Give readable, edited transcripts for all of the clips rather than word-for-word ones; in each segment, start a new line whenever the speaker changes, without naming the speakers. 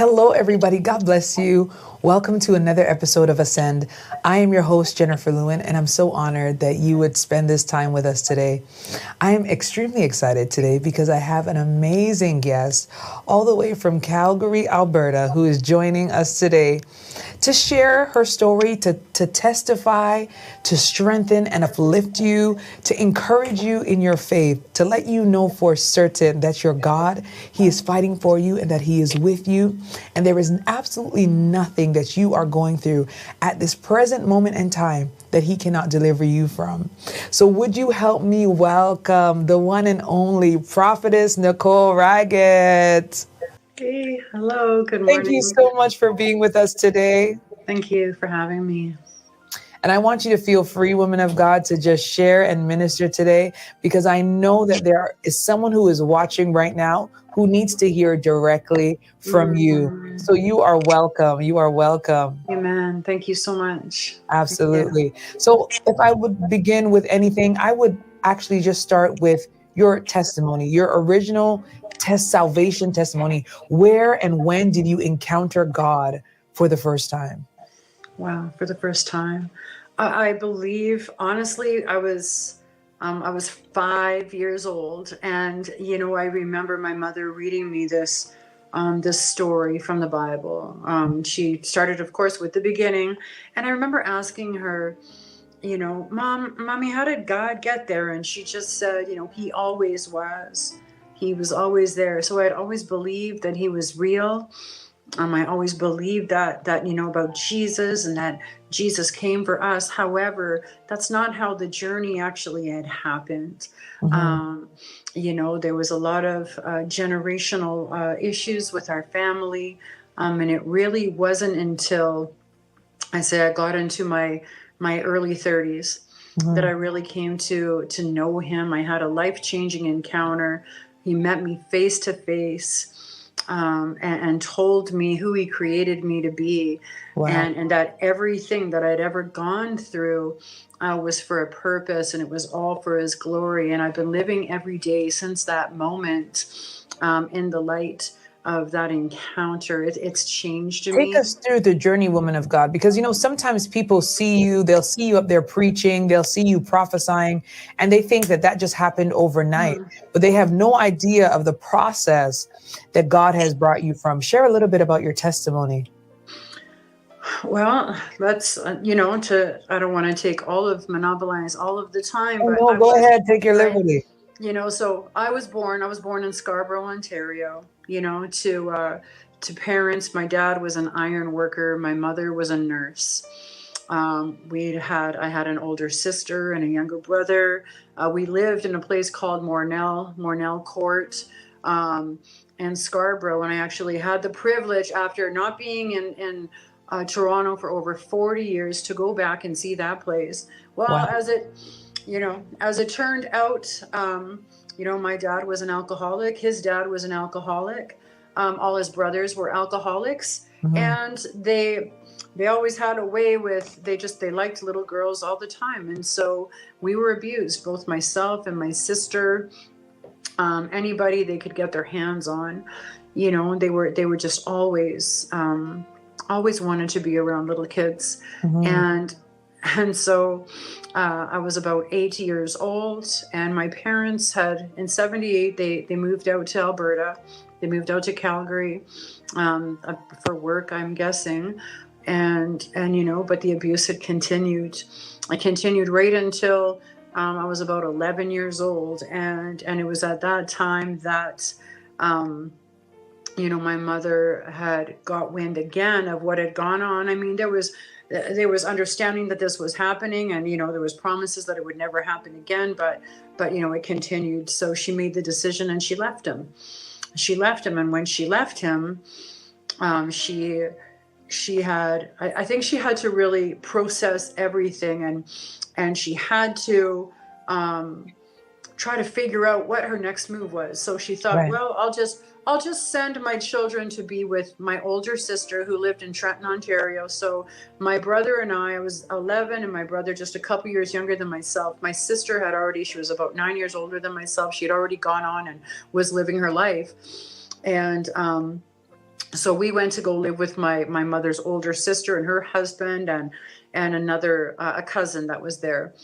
Hello, everybody. God bless you. Welcome to another episode of Ascend. I am your host, Jennifer Lewin, and I'm so honored that you would spend this time with us today. I am extremely excited today because I have an amazing guest all the way from Calgary, Alberta, who is joining us today to share her story, to testify, to strengthen and uplift you, to encourage you in your faith, to let you know for certain that your God, He is fighting for you and that He is with you. And there is absolutely nothing that you are going through at this present moment in time that He cannot deliver you from. So would you help me welcome the one and only prophetess Nicole Raggutte?
Hey, hello, good
Thank you
morning.
so much for being with us today.
Thank you for having me.
And I want you to feel free, woman of God, to just share and minister today, because I know that there is someone who is watching right now who needs to hear directly from you.
Mhm.
So you are welcome. You are welcome.
Amen. Thank you so much. Thank you.
Absolutely. So if I would begin with anything, I would actually just start with your testimony, your original salvation testimony. Where and when did you encounter God for the first time?
Wow, for the first time. I believe, honestly, I was 5 years old, and I remember my mother reading me this story from the Bible. She started, of course, with the beginning, and I remember asking her, Mommy, how did God get there? And she just said, He always was. He was always there. So I'd always believed that He was real. I always believed that about Jesus and that Jesus came for us. However, that's not how the journey actually had happened.
Mhm.
There was a lot of generational issues with our family, and it really wasn't until I got into my early 30s that I
Mhm.
really came to know Him. I had a life-changing encounter. He met me face to face, and told me who He created me to be,
Wow.
and that everything that I'd ever gone through was for a purpose, and it was all for His glory. And I've been living every day since that moment, in the light of that encounter. It's changed
Take
me.
us through the journey, woman of God, because sometimes people see you, they'll see you up there preaching, they'll see you prophesying, and they think that that just happened overnight,
Mhm.
but they have no idea of the process that God has brought you from. Share a little bit about your testimony.
Well, that's I don't want to take monopolize all of the time,
Oh,
but
no,
I was
go
just
ahead, take your
right.
liberty.
So I was born in Scarborough, Ontario, to parents. My dad was an iron worker. My mother was a nurse. I had an older sister and a younger brother. We lived in a place called Mornell Court, um, in Scarborough. And I actually had the privilege, after not being in Toronto for over 40 years, to go back and see that place. Well,
Wow.
as it turned out, my dad was an alcoholic. His dad was an alcoholic. All his brothers were alcoholics,
Mhm.
and they always had a way with they liked little girls all the time, and so we were abused, both myself and my sister. Anybody they could get their hands on, they were just always wanted to be around little kids.
Mhm.
And so I was about 8 years old, and my parents had, in 78, they moved out to Alberta. They moved out to Calgary, for work, I'm guessing. But the abuse had continued. I continued right until I was about 11 years old. And it was at that time that, my mother had got wind again of what had gone on. I mean, there was understanding that this was happening, and there was promises that it would never happen again, but it continued. So she made the decision, and she left him. And when she left him, she had, I think she had to really process everything, and she had to try to figure out what her next move was. So she thought,
Right.
well, I'll just send my children to be with my older sister, who lived in Trenton, Ontario. So my brother and I was 11, and my brother just a couple years younger than myself. My sister she was about 9 years older than myself. She had already gone on and was living her life. And So we went to go live with my mother's older sister and her husband, and another a cousin that was there.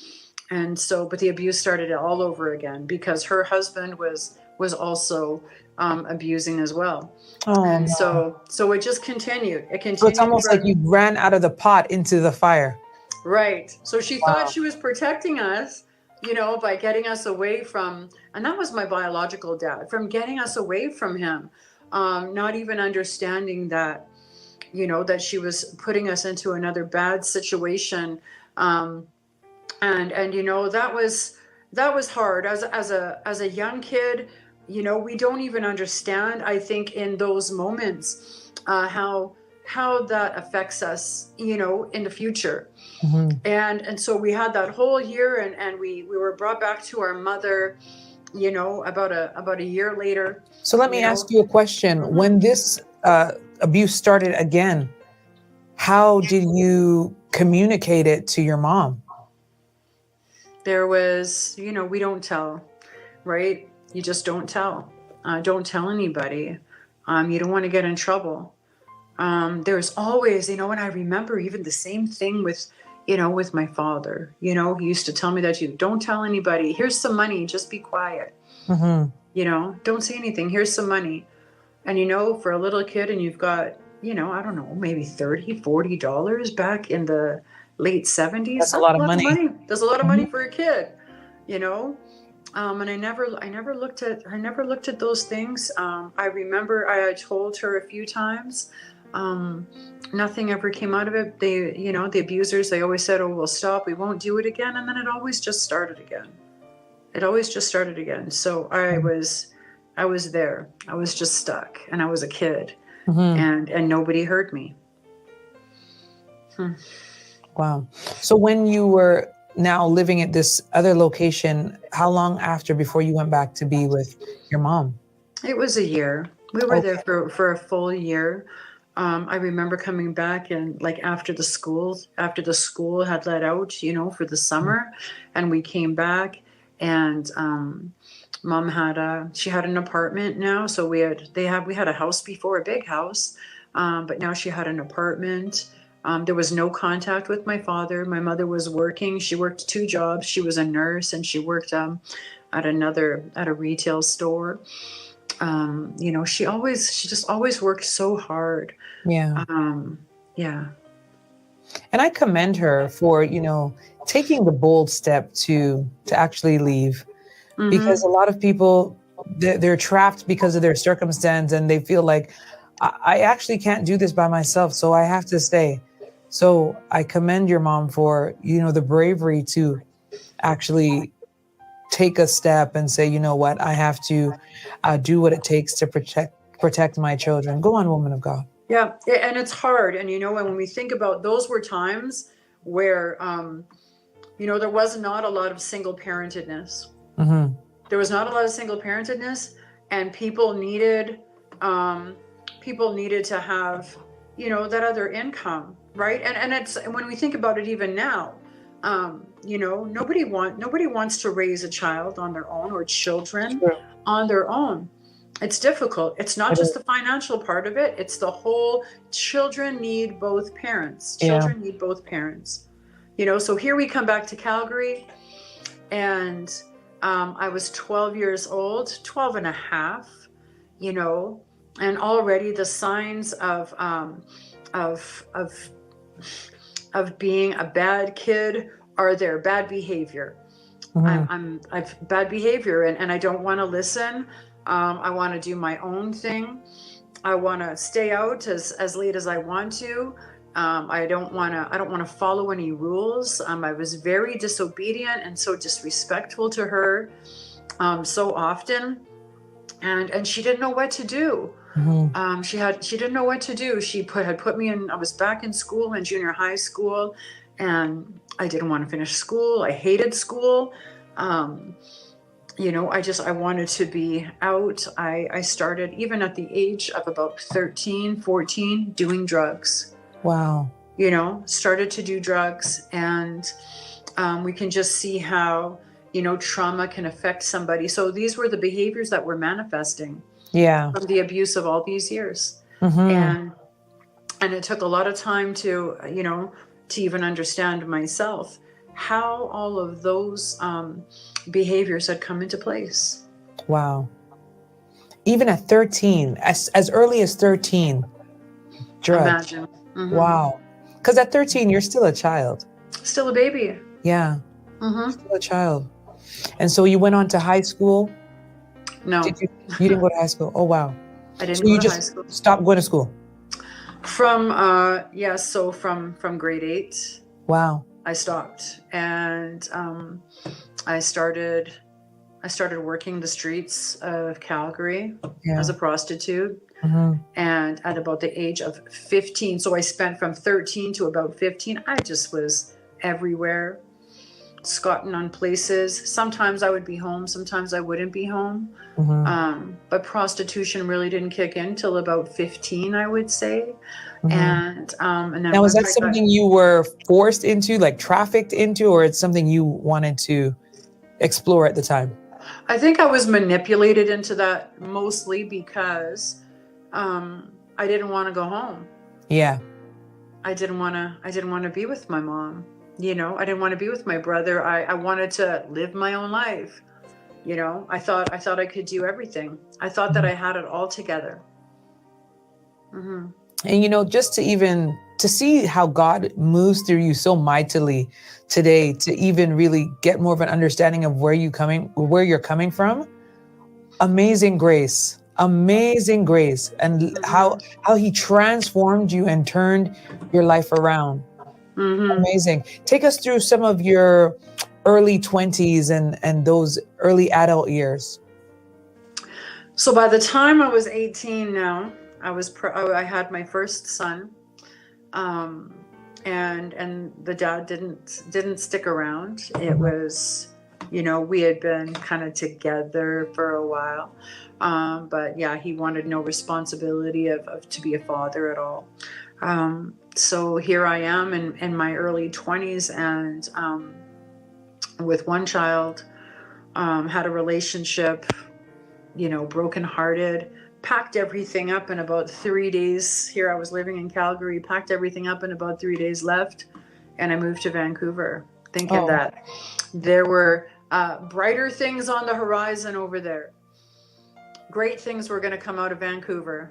And so, but the abuse started all over again because her husband was also abusing as well.
Oh
And
no.
so it just continued. It
So it's
continued
almost like
for,
you ran out of the pot into the fire.
right. So she thought
Wow.
she was protecting us, by getting us away from, and that was my biological dad, from getting us away from him. Not even understanding that, that she was putting us into another bad situation. And that was hard as a young kid. We don't even understand, I think, in those moments, how that affects us, in the future.
Mhm.
And so we had that whole year, and we were brought back to our mother, about a year later.
So let me
you
ask
know
you a question.
Mhm.
When this abuse started again, how did you communicate it to your mom?
There was, we don't tell, right? You just don't tell. Don't tell anybody. You don't want to get in trouble. There's always, and I remember even the same thing with my father. He used to tell me that, you don't tell anybody. Here's some money, just be quiet.
Hmm.
Don't say anything. Here's some money. And for a little kid, and you've got, I don't know, maybe $30-$40 back in the late 70s.
That's a
That's
lot
a
of
lot of
money.
money. That's a lot of money
Mhm.
for a kid, you know. And I never looked at those things. I remember I had told her a few times. Um, Nothing ever came out of it. The abusers, they always said, "Oh, we'll stop. We won't do it again." And then it always just started again. It always just started again. So I was there. I was just stuck, and I was a kid,
Mhm.
and nobody heard me. Hmm.
Wow. So when you were now living at this other location, how long after before you went back to be with your mom?
It was a year. We were there
Okay.
for a full year. I remember coming back, and like after the school had let out, for the summer, and we came back, and mom she had an apartment now. So we had a house before, a big house, but now she had an apartment. There was no contact with my father. My mother was working. She worked two jobs. She was a nurse, and she worked at a retail store. She just always worked so hard.
Yeah.
Yeah.
And I commend her for, taking the bold step to actually leave, because
Mm-hmm.
a lot of people, they're trapped because of their circumstance and they feel like I actually can't do this by myself, so I have to stay. So I commend your mom for, the bravery to actually take a step and say, you know what, I have to do what it takes to protect my children. Go on, woman of God.
Yeah. And it's hard. And when we think about, those were times where there was not a lot of single parentedness.
Hmm.
There was not a lot of single parentedness, and people needed to have, that other income, right? And it's, when we think about it even now, nobody wants to raise a child on their own, or children
True.
on their own. It's difficult. It's not
It
just
is.
the financial part of it. It's the whole, children need both parents.
Yeah.
Children need both parents. So here we come back to Calgary, and I was 12 years old, 12 and a half, you know, and already the signs of of being a bad kid are there. Bad behavior.
Hmm.
I've bad behavior, and I don't want to listen. I want to do my own thing. I want to stay out as late as I want to. I don't want to follow any rules. I was very disobedient and so disrespectful to her, so often, and she didn't know what to do.
Hmm.
She didn't know what to do. Had put me in. I was back in school, in junior high school, and I didn't want to finish school. I hated school. Um, I wanted to be out. I started, even at the age of about 13, 14, doing drugs.
Wow.
Started to do drugs, and we can just see how, trauma can affect somebody. So these were the behaviors that were manifesting
Yeah.
from the abuse of all these years.
Mm-hmm.
And it took a lot of time to, to even understand myself how all of those behaviors had come into place.
Wow. Even at 13, as early as 13, drugs.
Imagine. Mm-hmm.
Wow. Because at 13, you're still a child.
Still a baby.
Yeah,
Mm-hmm.
still a child. And so you went on to high school.
No,
Did you? You didn't go to high school. Oh, wow.
I didn't
So
go
you
to high
just
school.
stopped going to school.
So from grade 8,
Wow.
I stopped, and I started working the streets of Calgary
Yeah.
as a prostitute.
Mm-hmm.
And at about the age of 15, so I spent from 13 to about 15, I just was everywhere, scotting on places. Sometimes I would be home, sometimes I wouldn't be home.
Mm-hmm.
But prostitution really didn't kick in till about 15, I would say.
Mm-hmm.
And then
Now, is
once
that something you were forced into, like trafficked into, or it's something you wanted to explore at the time?
I think I was manipulated into that mostly because I didn't want to go home.
Yeah.
I didn't want to be with my mom. I didn't want to be with my brother. I wanted to live my own life. I thought I could do everything. I thought that I had it all together. Mm-hmm.
And just to see how God moves through you so mightily today, to even really get more of an understanding of where you're coming from. Amazing grace, and how he transformed you and turned your life around.
Mm-hmm.
Amazing. Take us through some of your early 20s and those early adult years.
So by the time I was 18 now, I had my first son, and the dad didn't stick around. It was, we had been kind of together for a while, but yeah, he wanted no responsibility of to be a father at all. So here I am in my early 20s, and with one child, had a relationship, brokenhearted, packed everything up in about 3 days. Here I was living in Calgary, packed everything up in about 3 days left, and I moved to Vancouver, thinking that there were brighter things on the horizon over there. Great things were going to come out of Vancouver.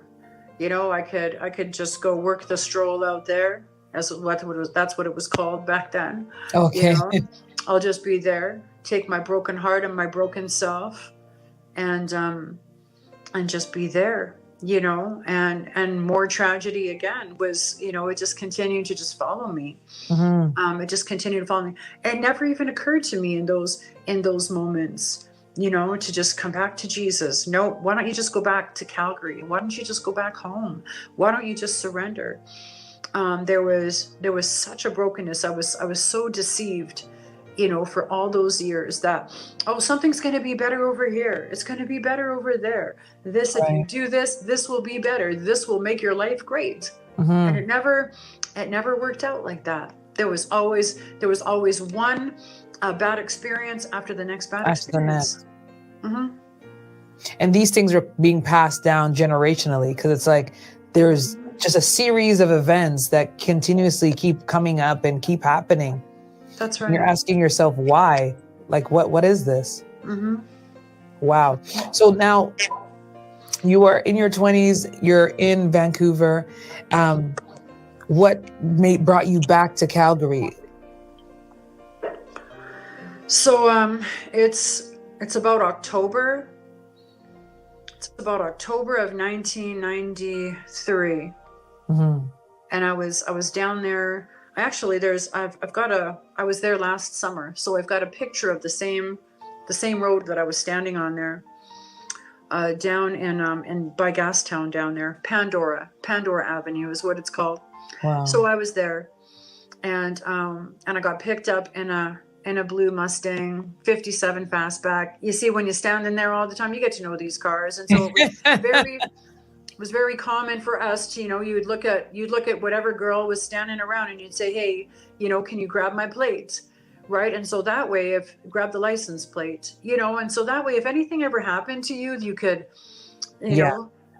I could just go work the stroll out there. That's what it was called back then.
Okay.
I'll just be there, take my broken heart and my broken self, and just be there, and more tragedy again was, it just continued to just follow me.
Mm-hmm.
It just continued to follow me. It never even occurred to me in those moments, to just come back to Jesus. No, why don't you just go back to Calgary? Why don't you just go back home? Why don't you just surrender? There was such a brokenness. I was so deceived, for all those years that, something's going to be better over here. It's going to be better over there. If you do this, this will be better. This will make your life great.
Mm-hmm.
And it never worked out like that. There was always one bad experience after the next bad experience. Mm-hmm.
And these things are being passed down generationally, because it's like there's just a series of events that continuously keep coming up and keep happening.
That's right.
And you're asking yourself why, like what is this?
Mm-hmm.
Wow. So now you are in your 20s, you're in Vancouver. What brought you back to Calgary?
So it's about October. It's about October of 1993.
Mm-hmm.
And I was down there. Actually, I was there last summer, so I've got a picture of the same road that I was standing on there, down in by Gastown down there. Pandora Avenue is what it's called.
Wow.
So I was there, and I got picked up in a blue Mustang 57 fastback. You see, when you're standing there all the time, you get to know these cars, and so it was very common for us to, you'd look at whatever girl was standing around and you'd say, hey, can you grab my plate? Right. And so that way, grab the license plate, and so that way, if anything ever happened to you, you could,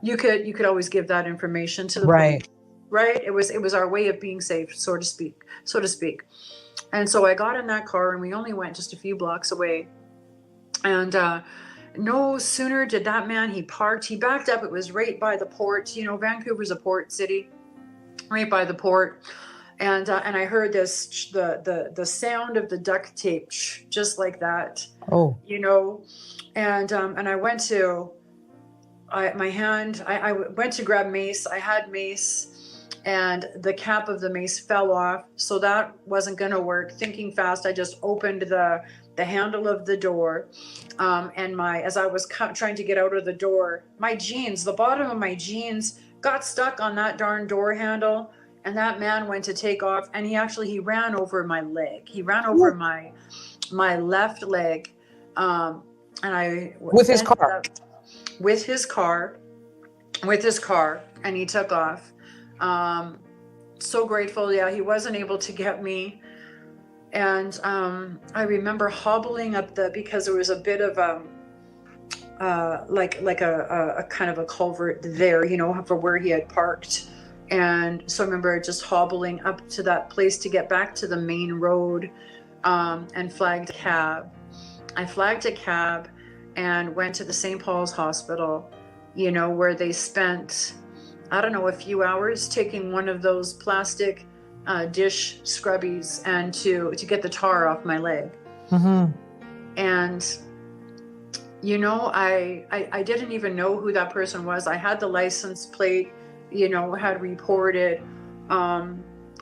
you could always give that information to the police,
Right.
right? It was our way of being safe, so to speak. And so I got in that car, and we only went just a few blocks away. And no sooner did that man, he parked, he backed up. It was right by the port. Vancouver's a port city, right by the port. And I heard the sound of the duct tape, just like that,
Oh.
And I went to I went to grab mace. I had mace, and the cap of the mace fell off, so that wasn't gonna work. Thinking fast, I just opened the handle of the door, and as I was trying to get out of the door, the bottom of my jeans got stuck on that darn door handle. And that man went to take off, and he ran over my leg. He ran over my left leg, and I
With his car.
with his car, and he took off. So grateful. Yeah, he wasn't able to get me. And I remember hobbling up because there was a bit of like a kind of a culvert there, for where he had parked. And so I remember just hobbling up to that place to get back to the main road, and flagged a cab. I flagged a cab and went to the St. Paul's Hospital, where they spent, I don't know, a few hours taking one of those plastic dish scrubbies and to get the tar off my leg.
Mm-hmm.
And I didn't even know who that person was. I had the license plate, had reported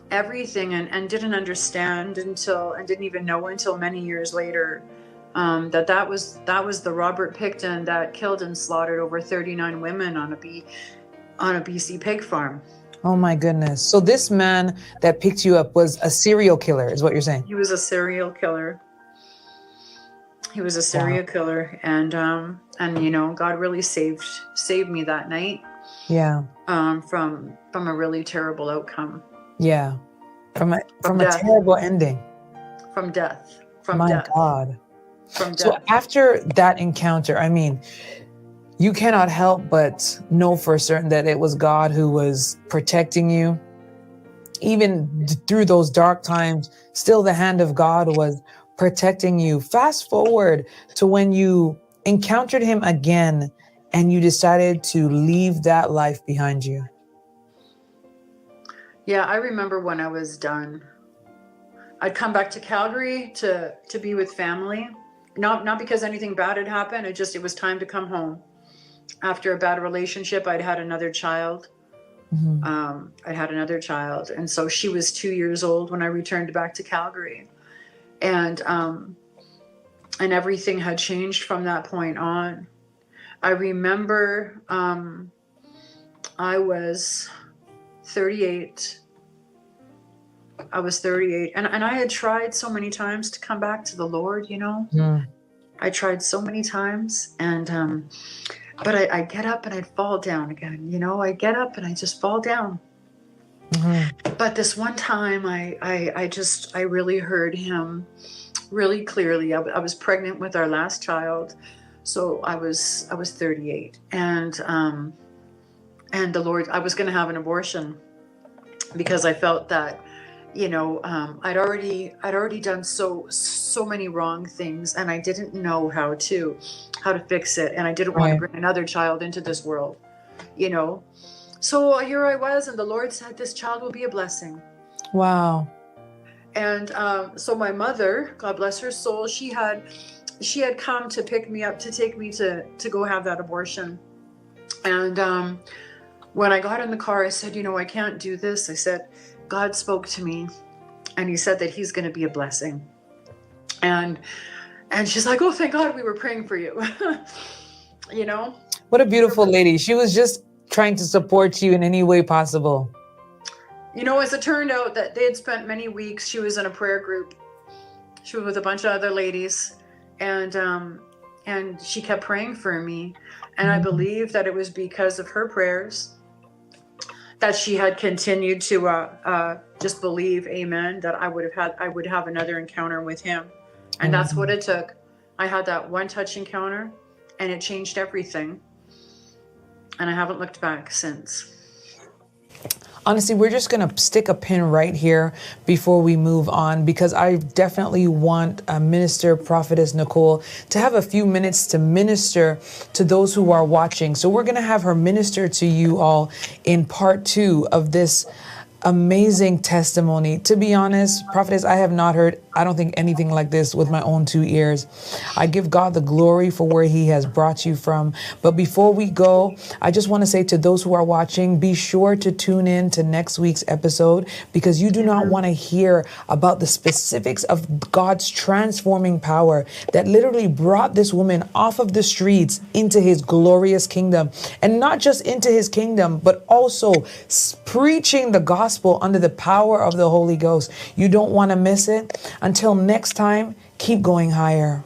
everything, and didn't understand and didn't even know until many years later that was the Robert Picton that killed and slaughtered over 39 women on a BC pig farm.
Oh my goodness. So this man that picked you up was a serial killer, is what you're saying?
He was a serial killer. Killer, and God really saved me that night.
Yeah.
From a really terrible outcome.
Yeah. From a
death.
terrible ending.
From death.
My God.
From death.
So after that encounter, I mean, you cannot help but know for certain that it was God who was protecting you. Even through those dark times, still the hand of God was protecting you. Fast forward to when you encountered him again and you decided to leave that life behind you.
Yeah, I remember when I was done. I'd come back to Calgary to be with family. Not because anything bad had happened. It was time to come home. After a bad relationship, I'd had another child.
Mm-hmm.
I had another child. And so she was 2 years old when I returned back to Calgary. And everything had changed from that point on. I remember I was 38. And I had tried so many times to come back to the Lord,
Mm.
I tried so many times, and but I'd get up and I'd fall down again. I'd get up and I just fall down.
Mm-hmm.
But this one time I really heard him really clearly. I was pregnant with our last child. So I was 38, and the Lord, I was going to have an abortion because I felt that, I'd already done so many wrong things, and I didn't know how to fix it, and I didn't want to bring another child into this world, So here I was, and the Lord said, "This child will be a blessing."
Wow.
And so my mother, God bless her soul, she had come to pick me up to take me to go have that abortion. And when I got in the car, I said, I can't do this. I said, God spoke to me, and he said that he's going to be a blessing. And she's like, "Oh, thank God we were praying for you."
What a beautiful lady. She was just trying to support you in any way possible.
As it turned out, that they had spent many weeks, she was in a prayer group. She was with a bunch of other ladies, and she kept praying for me. And I believe that it was because of her prayers that she had continued to just believe, amen, that I would have another encounter with him. And that's what it took. I had that one touch encounter, and it changed everything. and I haven't looked back since.
Honestly, we're just going to stick a pin right here before we move on, because I definitely want Minister Prophetess Nicole to have a few minutes to minister to those who are watching. So we're going to have her minister to you all in part 2 of this amazing testimony. To be honest, Prophetess, I have not heard, I don't think, anything like this with my own 2 ears. I give God the glory for where he has brought you from. But before we go, I just want to say to those who are watching, be sure to tune in to next week's episode, because you do not want to hear about the specifics of God's transforming power that literally brought this woman off of the streets into his glorious kingdom. And not just into his kingdom, but also preaching the gospel under the power of the Holy Ghost. You don't want to miss it. Until next time, keep going higher.